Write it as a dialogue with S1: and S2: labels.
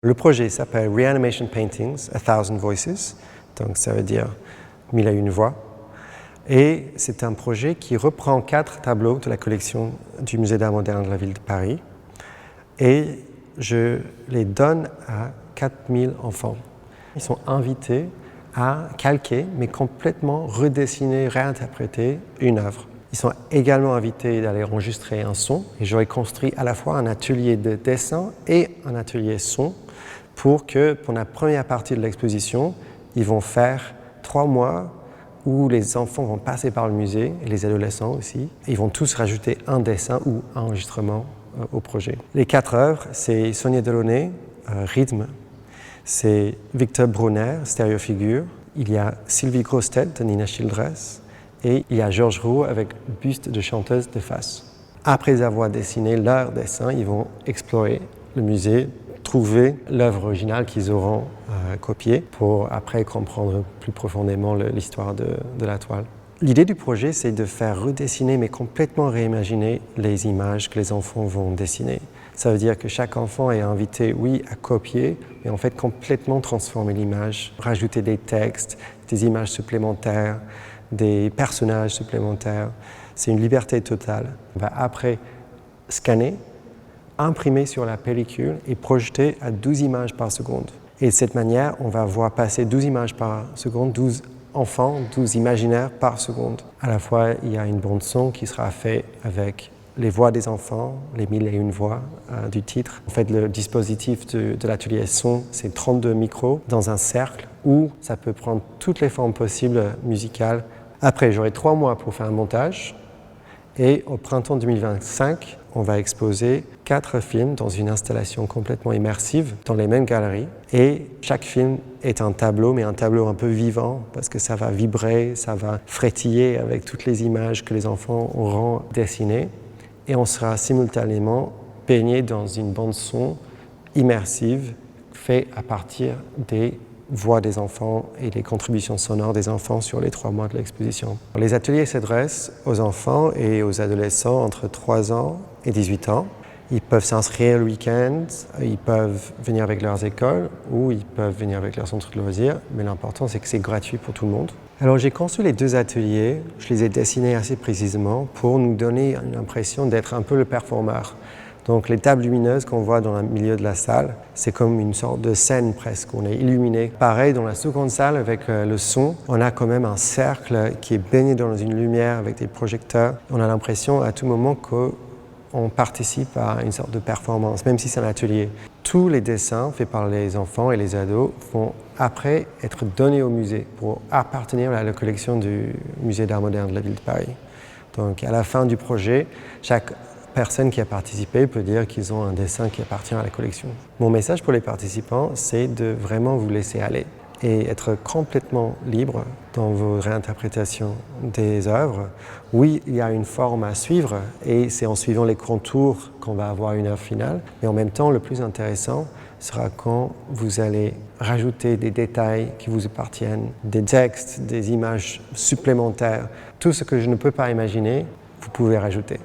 S1: Le projet s'appelle Reanimation Paintings, 1000 Voices, donc ça veut dire 1001 voix. Et c'est un projet qui reprend 4 tableaux de la collection du Musée d'Art moderne de la ville de Paris. Et je les donne à 4000 enfants. Ils sont invités à calquer, mais complètement redessiner, réinterpréter une œuvre. Ils sont également invités d'aller enregistrer un son. Et j'aurais construit à la fois un atelier de dessin et un atelier son pour que, pour la première partie de l'exposition, ils vont faire 3 mois où les enfants vont passer par le musée, et les adolescents aussi. Ils vont tous rajouter un dessin ou un enregistrement au projet. Les 4 œuvres, c'est Sonia Delaunay, rythme, c'est Victor Brunner, stéréofigure, il y a Sylvie Grosstedt de Nina Childress, et il y a Georges Rouault avec buste de chanteuse de face. Après avoir dessiné leur dessin, ils vont explorer le musée, trouver l'œuvre originale qu'ils auront copiée pour après comprendre plus profondément l'histoire de la toile. L'idée du projet, c'est de faire redessiner, mais complètement réimaginer les images que les enfants vont dessiner. Ça veut dire que chaque enfant est invité, oui, à copier, mais en fait complètement transformer l'image, rajouter des textes, des images supplémentaires, des personnages supplémentaires. C'est une liberté totale. On va après scanner, imprimer sur la pellicule et projeter à 12 images par seconde. Et de cette manière, on va voir passer 12 images par seconde, 12 enfants, 12 imaginaires par seconde. À la fois, il y a une bande son qui sera faite avec les voix des enfants, les 1001 voix du titre. En fait, le dispositif de l'atelier son, c'est 32 micros dans un cercle où ça peut prendre toutes les formes possibles musicales. Après, j'aurai 3 mois pour faire un montage. Et au printemps 2025, on va exposer 4 films dans une installation complètement immersive dans les mêmes galeries. Et chaque film est un tableau, mais un tableau un peu vivant, parce que ça va vibrer, ça va frétiller avec toutes les images que les enfants auront dessinées. Et on sera simultanément baigné dans une bande-son immersive faite à partir des voix des enfants et les contributions sonores des enfants sur les 3 mois de l'exposition. Les ateliers s'adressent aux enfants et aux adolescents entre 3 ans et 18 ans. Ils peuvent s'inscrire le week-end, ils peuvent venir avec leurs écoles ou ils peuvent venir avec leur centre de loisirs, mais l'important c'est que c'est gratuit pour tout le monde. Alors j'ai conçu les 2 ateliers, je les ai dessinés assez précisément pour nous donner l'impression d'être un peu le performeur. Donc les tables lumineuses qu'on voit dans le milieu de la salle, c'est comme une sorte de scène presque, on est illuminé. Pareil, dans la seconde salle avec le son, on a quand même un cercle qui est baigné dans une lumière avec des projecteurs. On a l'impression à tout moment qu'on participe à une sorte de performance, même si c'est un atelier. Tous les dessins faits par les enfants et les ados vont après être donnés au musée pour appartenir à la collection du Musée d'Art moderne de la ville de Paris. Donc à la fin du projet, chaque personne qui a participé peut dire qu'ils ont un dessin qui appartient à la collection. Mon message pour les participants, c'est de vraiment vous laisser aller et être complètement libre dans vos réinterprétations des œuvres. Oui, il y a une forme à suivre et c'est en suivant les contours qu'on va avoir une œuvre finale, mais en même temps, le plus intéressant sera quand vous allez rajouter des détails qui vous appartiennent, des textes, des images supplémentaires. Tout ce que je ne peux pas imaginer, vous pouvez rajouter.